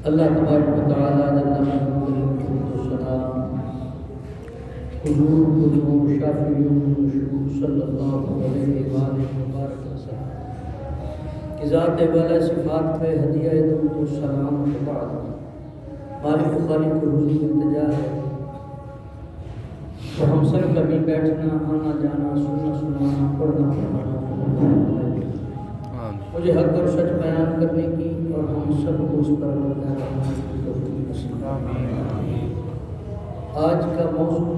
اللہ تبارک و تعالی حضور شافعی مشہور صلی اللہ علیہ وآلہ وبارک وسلم کی ذات والا صفات پہ ہدیہ درود و سلام کے بعد خالق خالق کے حضور التجا ہے تو ہم سب کا بھی بیٹھنا آنا جانا سننا سنانا پڑھنا پڑھانا مجھے حق اور سچ بیان کرنے کی اور ہم سب کو اس پر عمل کرنے کی توفیق نصیب فرمائے۔ آج کا موضوع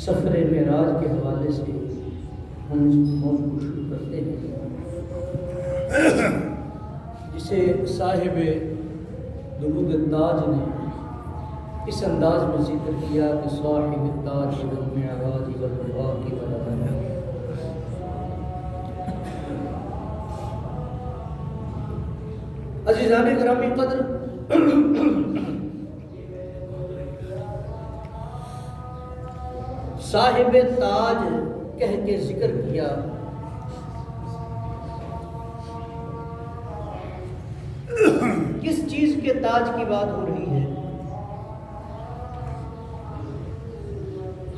سفر معراج کے حوالے سے ہم اس موضوع کو شروع کرتے ہیں، جسے صاحب درود التاج نے اس انداز میں ذکر کیا کہ صاحب التاج والمعراج والبراق والبراق۔ عزیزان گرامی قدر، صاحب تاج کہہ کے ذکر کیا، کس چیز کے تاج کی بات ہو رہی ہے؟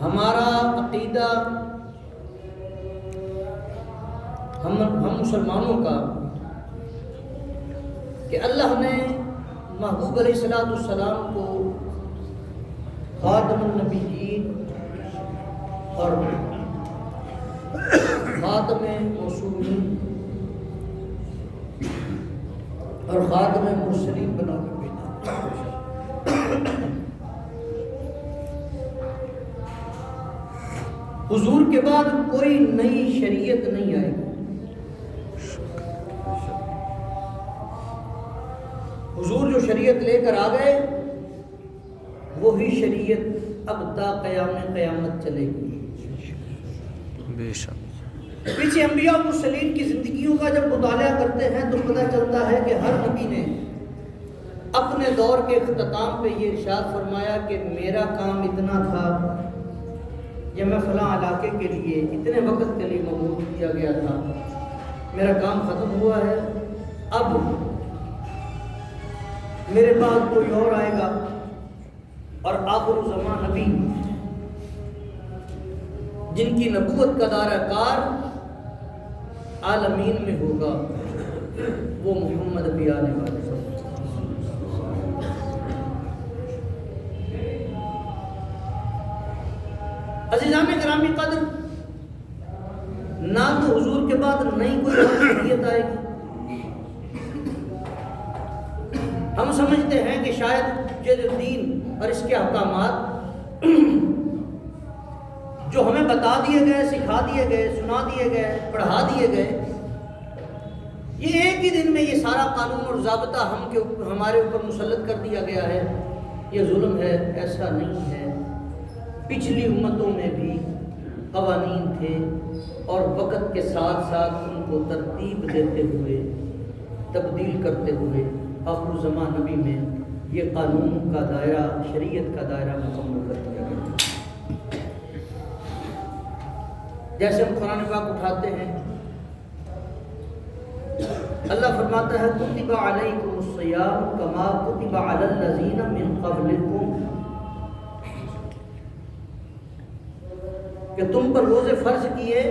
ہمارا عقیدہ ہم مسلمانوں کا کہ اللہ نے محبوب علیہ السلام کو خاتم النبیین اور خاتم رسولین اور خاتم مرسلین بنا کر بھیجا۔ حضور کے بعد کوئی نئی شریعت نہیں آئے گی۔ حضور جو شریعت لے کر آ گئے وہی شریعت اب تا قیام قیامت چلے گی۔ بے شک. پیچھے انبیاء و مرسلین کی زندگیوں کا جب مطالعہ کرتے ہیں تو پتہ چلتا ہے کہ ہر نبی نے اپنے دور کے اختتام پہ یہ ارشاد فرمایا کہ میرا کام اتنا تھا یا میں فلاں علاقے کے لیے اتنے وقت کے لیے مبعوث کیا گیا تھا، میرا کام ختم ہوا ہے، اب میرے بعد کوئی اور آئے گا اور آخر الزمان نبی جن کی نبوت کا دائرہ کار عالمین میں ہوگا وہ محمد بھی آنے والے. عزیزان گرامی قدر، نہ تو حضور کے بعد نئی کوئی شریعت آئے گی. ہم سمجھتے ہیں کہ شاید یہ دین اور اس کے احکامات جو ہمیں بتا دیے گئے، سکھا دیے گئے، سنا دیے گئے، پڑھا دیے گئے، یہ ایک ہی دن میں یہ سارا قانون اور ضابطہ ہمارے اوپر مسلط کر دیا گیا ہے، یہ ظلم ہے. ایسا نہیں ہے. پچھلی امتوں میں بھی قوانین تھے اور وقت کے ساتھ ساتھ ان کو ترتیب دیتے ہوئے، تبدیل کرتے ہوئے آخر الزمان نبی میں یہ قانون کا دائرہ، شریعت کا دائرہ مکمل کر دیا گیا. جیسے ہم قرآن پاک اٹھاتے ہیں، اللہ فرماتا ہے کتب علیکم الصیام کما کتب علی الذین من قبلکم، کہ تم پر روزے فرض کیے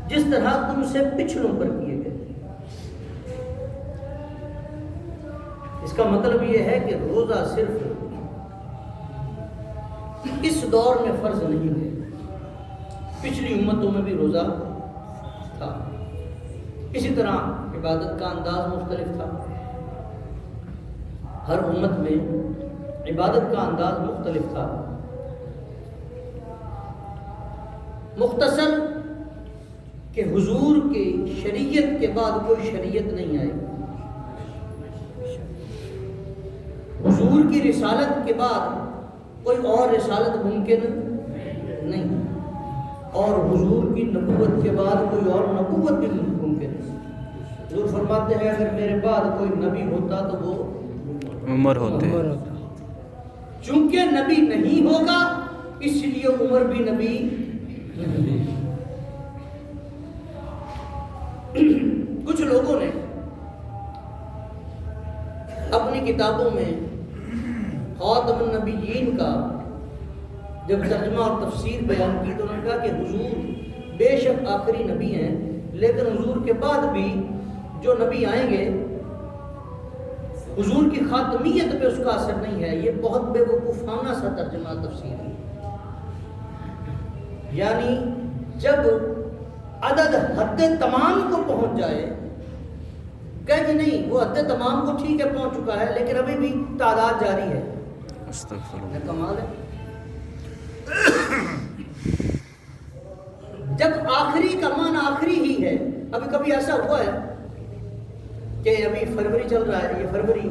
جس طرح تم سے پچھلوں پر کیے گئے. اس کا مطلب یہ ہے کہ روزہ صرف اس دور میں فرض نہیں ہے، پچھلی امتوں میں بھی روزہ تھا. اسی طرح عبادت کا انداز مختلف تھا، ہر امت میں عبادت کا انداز مختلف تھا. مختصر کہ حضور کی شریعت کے بعد کوئی شریعت نہیں آئی. حضور کی رسالت کے بعد کوئی اور رسالت ممکن نہیں، اور حضور کی نبوت کے بعد کوئی اور نبوت بھی ممکن نہیں. حضور فرماتے ہیں اگر میرے بعد کوئی نبی ہوتا تو وہ عمر ہوتے. چونکہ نبی نہیں ہوگا اس لیے عمر بھی نبی نہیں. کچھ لوگوں نے اپنی کتابوں میں خاتم النبیین کا جب ترجمہ اور تفسیر بیان کی تو انہوں نے کہا کہ حضور بے شک آخری نبی ہیں، لیکن حضور کے بعد بھی جو نبی آئیں گے حضور کی خاتمیت پہ اس کا اثر نہیں ہے. یہ بہت بے وقوفانہ سا ترجمہ تفسیر ہے. یعنی جب عدد حد تمام کو پہنچ جائے، کہ جی نہیں وہ حد تمام کو ٹھیک ہے پہنچ چکا ہے لیکن ابھی بھی تعداد جاری ہے. کمال ہے. جب آخری کا معنی آخری ہی ہے. ابھی کبھی ایسا ہوا ہے کہ ابھی فروری چل رہا ہے، یہ فروری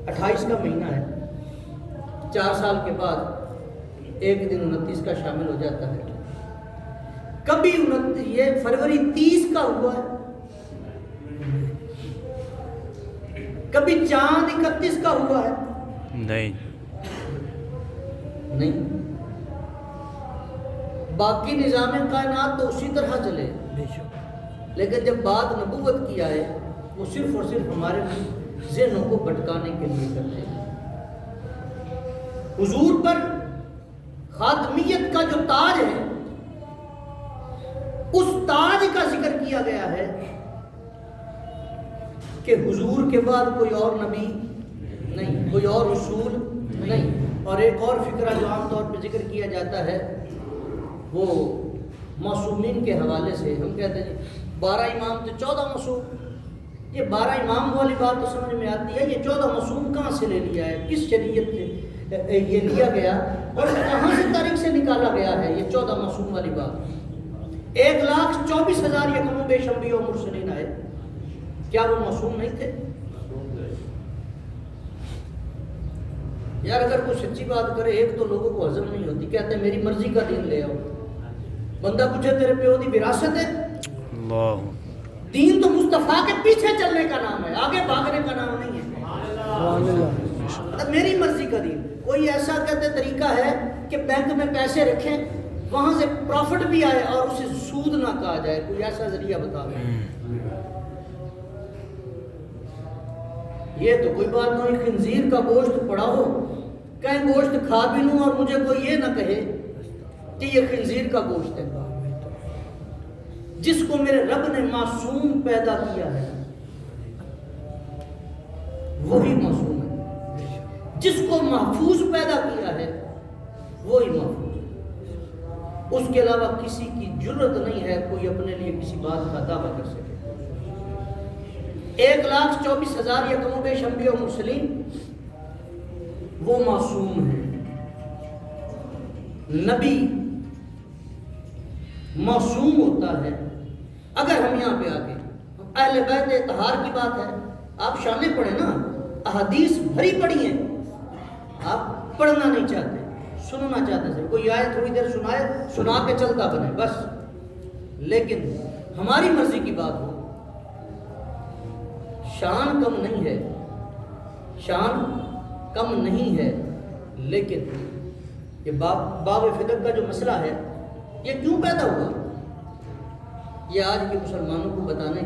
28 کا مہینہ ہے، 4 سال کے بعد ایک دن 29 کا شامل ہو جاتا ہے. کبھی یہ فروری 30 کا ہوا ہے، کبھی چاند 31 کا ہوا ہے. نہیں. باقی نظام کائنات تو اسی طرح چلے، لیکن جب بات نبوت کی آئے وہ صرف اور صرف ہمارے ذہنوں کو بھٹکانے کے لیے کرتے ہیں. حضور پر خاتمیت کا جو تاج ہے اس تاج کا ذکر کیا گیا ہے کہ حضور کے بعد کوئی اور نبی نہیں، کوئی اور رسول نہیں. اور ایک اور فکرہ جو عام طور پہ ذکر کیا جاتا ہے وہ معصومین کے حوالے سے. ہم کہتے ہیں 12 امام تو 14 معصوم. یہ 12 امام والی بات تو سمجھ میں آتی ہے، یہ 14 معصوم کہاں سے لے لیا ہے، کس شریعت سے یہ لیا گیا اور کہاں سے تاریخ سے نکالا گیا ہے یہ 14 معصوم والی بات. 1,24,000 یہ کم و بیش انبیاء و مرسلین آئے، کیا وہ معصوم نہیں تھے؟ یار اگر کوئی سچی بات کرے ایک تو لوگوں کو ہضم نہیں ہوتی، کہتے ہیں میری مرضی کا دین لے آؤ. بندہ پوچھے تیرے پیو دی وراثت ہے؟ اللہ دین تو مصطفیٰ کے پیچھے چلنے کا نام ہے، آگے بھاگنے کا نام نہیں ہے. میری مرضی کا دین. کوئی ایسا کہتے طریقہ ہے کہ بینک میں پیسے رکھیں وہاں سے پروفٹ بھی آئے اور اسے سود نہ کہا جائے، کوئی ایسا ذریعہ بتا دیں. یہ تو کوئی بات نہیں. خنزیر کا گوشت پڑا ہو، کہیں گوشت کھا بھی لوں اور مجھے کوئی یہ نہ کہے کہ یہ خنزیر کا گوشت ہے. جس کو میرے رب نے معصوم پیدا کیا ہے وہی معصوم ہے، جس کو محفوظ پیدا کیا ہے وہی محفوظ ہے. اس کے علاوہ کسی کی جرت نہیں ہے کوئی اپنے لیے کسی بات کا دعویٰ کر سکے. 1,24,000 یا کم و بیش انبیاء و مرسلین وہ معصوم ہیں. نبی معصوم ہوتا ہے. اگر ہم یہاں پہ آگے اہل بیت اطہار کی بات ہے، آپ شانے پڑھیں نا، احادیث بھری پڑھی ہیں، آپ پڑھنا نہیں چاہتے، سننا چاہتے ہیں. کوئی آئے تھوڑی دیر سنائے، سنا کے چلتا بنے بس. لیکن ہماری مرضی کی بات ہو، شان کم نہیں ہے، شان کم نہیں ہے. لیکن یہ باب فدق کا جو مسئلہ ہے یہ کیوں پیدا ہوا؟ یہ آج کے مسلمانوں کو بتانے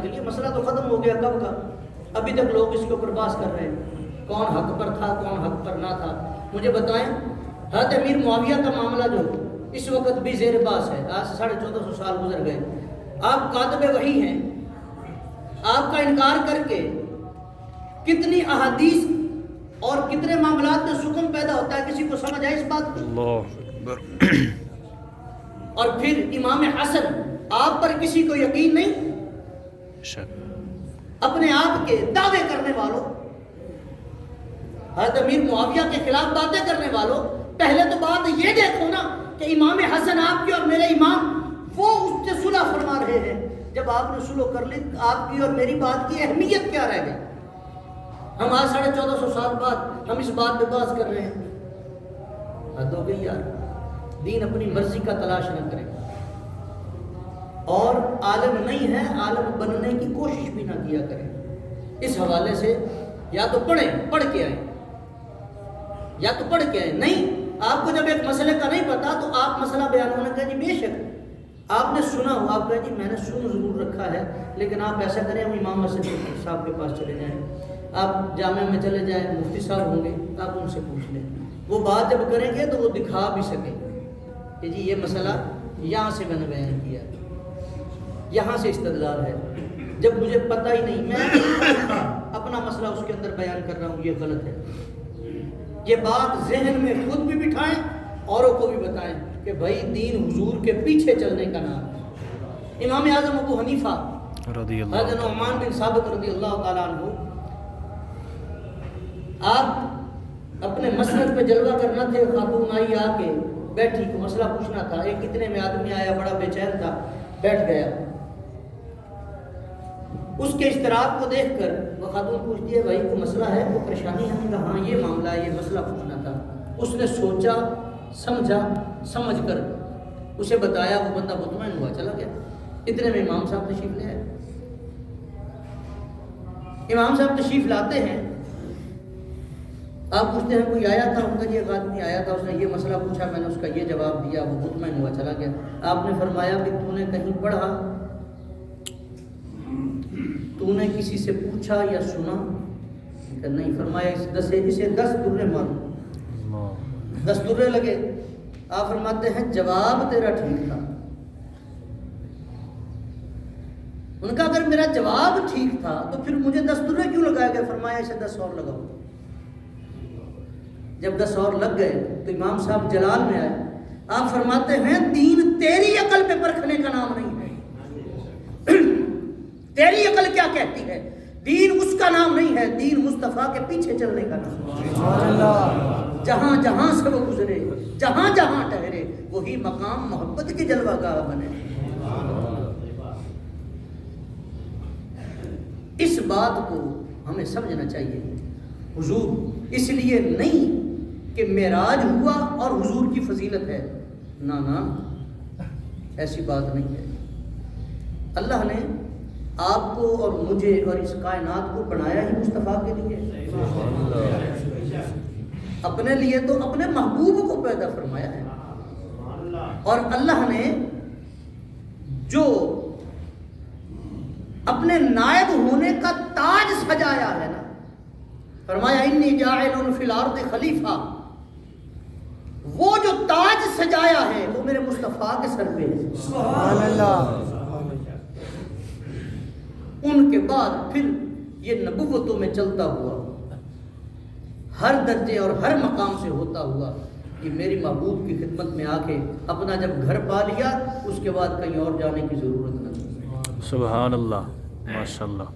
کے لیے، مسئلہ تو ختم ہو گیا کب کا. ابھی تک لوگ اس کے اوپر بحث کر رہے ہیں کون حق پر تھا کون حق پر نہ تھا. مجھے بتائیں حضرت امیر معاویہ کا معاملہ جو اس وقت بھی زیر بحث ہے، آج سے 1450 سال گزر گئے. آپ کاتب وحی ہیں، آپ کا انکار کر کے کتنی احادیث اور کتنے معاملات میں سکون پیدا ہوتا ہے، کسی کو سمجھ آئے اس بات کو؟ اللہ اکبر. اور پھر امام حسن، آپ پر کسی کو یقین نہیں؟ اپنے آپ کے دعوے کرنے والوں، حضرت امیر معاویہ کے خلاف باتیں کرنے والوں، پہلے تو بات یہ دیکھو نا کہ امام حسن آپ کی اور میرے امام وہ اس سے صلح فرما رہے ہیں. جب آپ نے صلح کر لی آپ کی اور میری بات کی اہمیت کیا رہ گئی؟ ہم آج 1450 سال بعد ہم اس بات پہ بحث کر رہے ہیں. حد ہو گئی یار. دین اپنی مرضی کا تلاش نہ کرے، اور عالم نہیں ہے عالم بننے کی کوشش بھی نہ کیا کرے. اس حوالے سے یا تو پڑھ کے آئیں. نہیں، آپ کو جب ایک مسئلے کا نہیں پتا تو آپ مسئلہ بیان ہونے کا جی بے شک آپ نے سنا ہو، آپ کہیں جی میں نے سن ضرور رکھا ہے، لیکن آپ ایسا کریں ہم امام مسجد صاحب کے پاس چلے جائیں، آپ جامعہ میں چلے جائیں، مفتی صاحب ہوں گے، آپ ان سے پوچھ لیں. وہ بات جب کریں گے تو وہ دکھا بھی سکیں کہ جی یہ مسئلہ یہاں سے میں نے بیان کیا، یہاں سے استدلال ہے. جب مجھے پتہ ہی نہیں، میں اپنا مسئلہ اس کے اندر بیان کر رہا ہوں، یہ غلط ہے. یہ بات ذہن میں خود بھی بٹھائیں، اوروں کو بھی بتائیں کہ بھائی دین حضور کے پیچھے چلنے کا نام ہے. امام اعظم ابو حنیفہ حضرت نعمان بن ثابت رضی اللہ تعالیٰ عنہ، آپ اپنے مسند پہ جلوہ کرنا تھے، خاتون آئی آ کے بیٹھی کو مسئلہ پوچھنا تھا. ایک کتنے میں آدمی آیا، بڑا بے چین تھا، بیٹھ گیا. اس کے اشتراک کو دیکھ کر وہ خاتون پوچھتی ہے بھائی کوئی مسئلہ ہے، کوئی پریشانی ہے؟ کہا ہاں یہ معاملہ ہے، یہ مسئلہ پوچھنا تھا. اس نے سوچا سمجھا، سمجھ کر اسے بتایا، وہ بندہ مطمئن ہوا، چلا گیا. اتنے میں امام صاحب تشریف لے آئے. امام صاحب تشریف لاتے ہیں، آپ پوچھتے ہیں کوئی آیا تھا؟ ان کا یہ ایک آدمی آیا تھا، اس نے یہ مسئلہ پوچھا، میں نے اس کا یہ جواب دیا، وہ مطمئن ہوا، چلا گیا. آپ نے فرمایا کہ تو نے کہیں پڑھا، تو نے کسی سے پوچھا یا سنا؟ کہ نہیں. فرمایا اسے 10 درے مارو. 10 درے لگے. آپ فرماتے ہیں جواب تیرا ٹھیک تھا. ان کا اگر میرا جواب ٹھیک تھا تو پھر مجھے 10 درے کیوں لگائے گئے؟ فرمایا اسے 10 اور لگاؤ. جب 10 اور لگ گئے تو امام صاحب جلال میں آئے. آپ فرماتے ہیں دین تیری عقل پہ پرکھنے کا نام نہیں ہے. تیری عقل کیا کہتی ہے؟ دین اس کا نام نہیں ہے، دین مصطفیٰ کے پیچھے چلنے کا نام ہے. جہاں جہاں سے وہ گزرے، جہاں جہاں ٹھہرے، وہی مقام محبت کی جلوہ گاہ بنے. اس بات کو ہمیں سمجھنا چاہیے حضور اس لیے نہیں کہ معراج ہوا اور حضور کی فضیلت ہے، نا ایسی بات نہیں ہے۔ اللہ نے آپ کو اور مجھے اور اس کائنات کو بنایا ہی مصطفیٰ کے لیے، اپنے لیے تو اپنے محبوب کو پیدا فرمایا ہے، اور اللہ نے جو اپنے نائب ہونے کا تاج سجایا ہے نا، فرمایا انی جاعل فی الارض خلیفہ، وہ جو تاج سجایا ہے وہ میرے مصطفیٰ کے سر پہ ہے، سبحان اللہ۔ ان کے بعد پھر یہ نبوتوں میں چلتا ہوا ہر درجے اور ہر مقام سے ہوتا ہوا کہ میری محبوب کی خدمت میں آ کے اپنا جب گھر پا لیا اس کے بعد کہیں اور جانے کی ضرورت نہ تھی۔ سبحان اللہ، ماشاء اللہ۔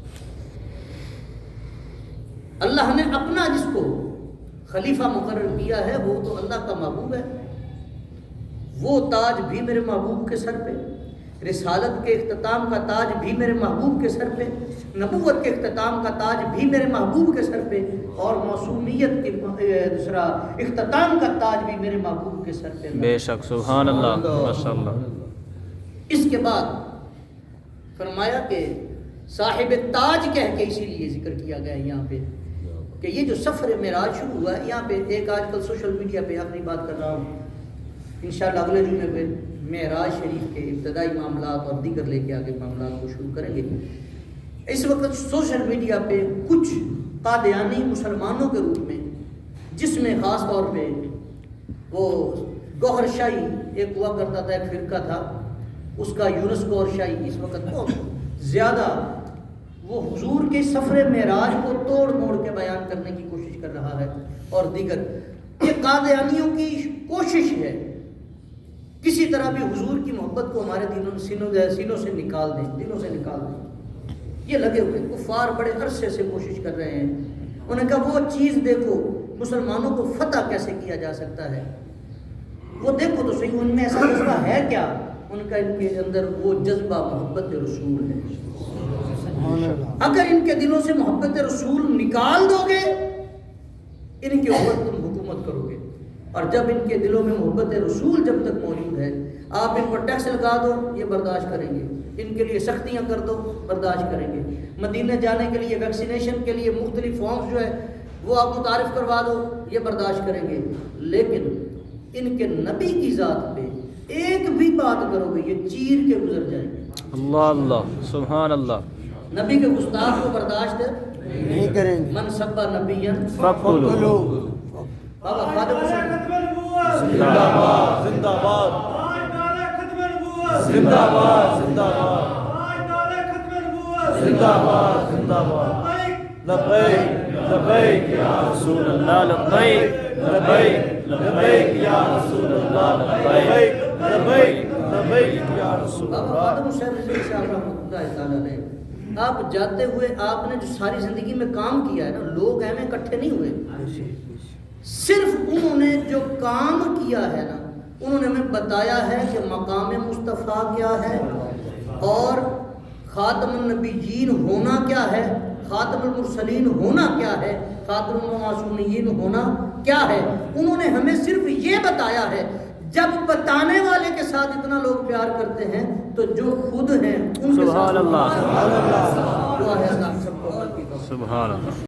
اللہ نے اپنا جس کو خلیفہ مقرر کیا ہے وہ تو اللہ کا محبوب ہے، وہ تاج بھی میرے محبوب کے سر پہ، رسالت کے اختتام کا تاج بھی میرے محبوب کے سر پہ، نبوت کے اختتام کا تاج بھی میرے محبوب کے سر پہ، اور معصومیت کے دوسرا اختتام کا تاج بھی میرے محبوب کے سر پہ۔ بے شک، سبحان اللہ، ماشاء اللہ۔ اس کے بعد فرمایا کہ صاحب تاج کہہ کے اسی لیے ذکر کیا گیا ہے یہاں پہ کہ یہ جو سفر معراج شروع ہوا ہے، یہاں پہ ایک آج کل سوشل میڈیا پہ اپنی بات کر رہا ہوں، انشاءاللہ اگلے جمعے پہ معراج شریف کے ابتدائی معاملات اور دیگر لے کے آگے معاملات کو شروع کریں گے۔ اس وقت سوشل میڈیا پہ کچھ قادیانی مسلمانوں کے روپ میں، جس میں خاص طور پہ وہ گوہر شاہی ایک ہوا کرتا تھا، ایک فرقہ تھا، اس کا یونس گوہر شاہی اس وقت بہت زیادہ وہ حضور کے سفر معراج کو توڑ موڑ کے بیان کرنے کی کوشش کر رہا ہے، اور دیگر یہ قادیانیوں کی کوشش ہے کسی طرح بھی حضور کی محبت کو ہمارے سینوں سے نکال دیں، دلوں سے نکال دیں۔ یہ لگے ہوئے کفار بڑے عرصے سے کوشش کر رہے ہیں، انہوں نے کہا وہ چیز دیکھو مسلمانوں کو فتح کیسے کیا جا سکتا ہے، وہ دیکھو تو صحیح، ان میں ایسا جذبہ ہے کیا؟ ان کا ان کے اندر وہ جذبہ محبت رسول ہے۔ اگر ان کے دلوں سے محبت رسول نکال دو گے ان کے اوپر تم حکومت کرو گے، اور جب ان کے دلوں میں محبت رسول جب تک موجود ہے، آپ ان پر ٹیکس لگا دو یہ برداشت کریں گے، ان کے لیے سختیاں کر دو برداشت کریں گے، مدینہ جانے کے لیے ویکسینیشن کے لیے مختلف فارمز جو ہے وہ آپ متعارف کروا دو یہ برداشت کریں گے، لیکن ان کے نبی کی ذات پہ ایک بھی بات کرو گے یہ چیر کے گزر جائیں گے۔ اللہ اللہ، سبحان اللہ۔ نبی کے گستاخ کو برداشت نہیں کریں گے۔ من سبا نبیا فقتلوہ۔ بابا خادم حسین زندہ باد، زندہ باد، زندہ باد، زندہ باد، زندہ باد، زندہ باد۔ لبیک لبیک یا رسول اللہ، لبیک لبیک لبیک یا رسول اللہ، لبیک لبیک لبیک یا رسول بابا اللہ۔ خادم حسین رضی صاحب رحمۃ اللہ تعالیٰ علیہ، آپ جاتے ہوئے آپ نے جو ساری زندگی میں کام کیا ہے نا، لوگ ایویں اکٹھے نہیں ہوئے، صرف انہوں نے جو کام کیا ہے نا انہوں نے ہمیں بتایا ہے کہ مقام مصطفیٰ کیا ہے اور خاتم النبیین ہونا کیا ہے، خاتم المرسلین ہونا کیا ہے، خاتم المعصومین ہونا کیا ہے۔ انہوں نے ہمیں صرف یہ بتایا ہے۔ جب بتانے والے کے ساتھ اتنا لوگ پیار کرتے ہیں تو جو خود ہیں ان کے ساتھ سبحان اللہ، دعا ہے اللہ سب کو سبحان اللہ۔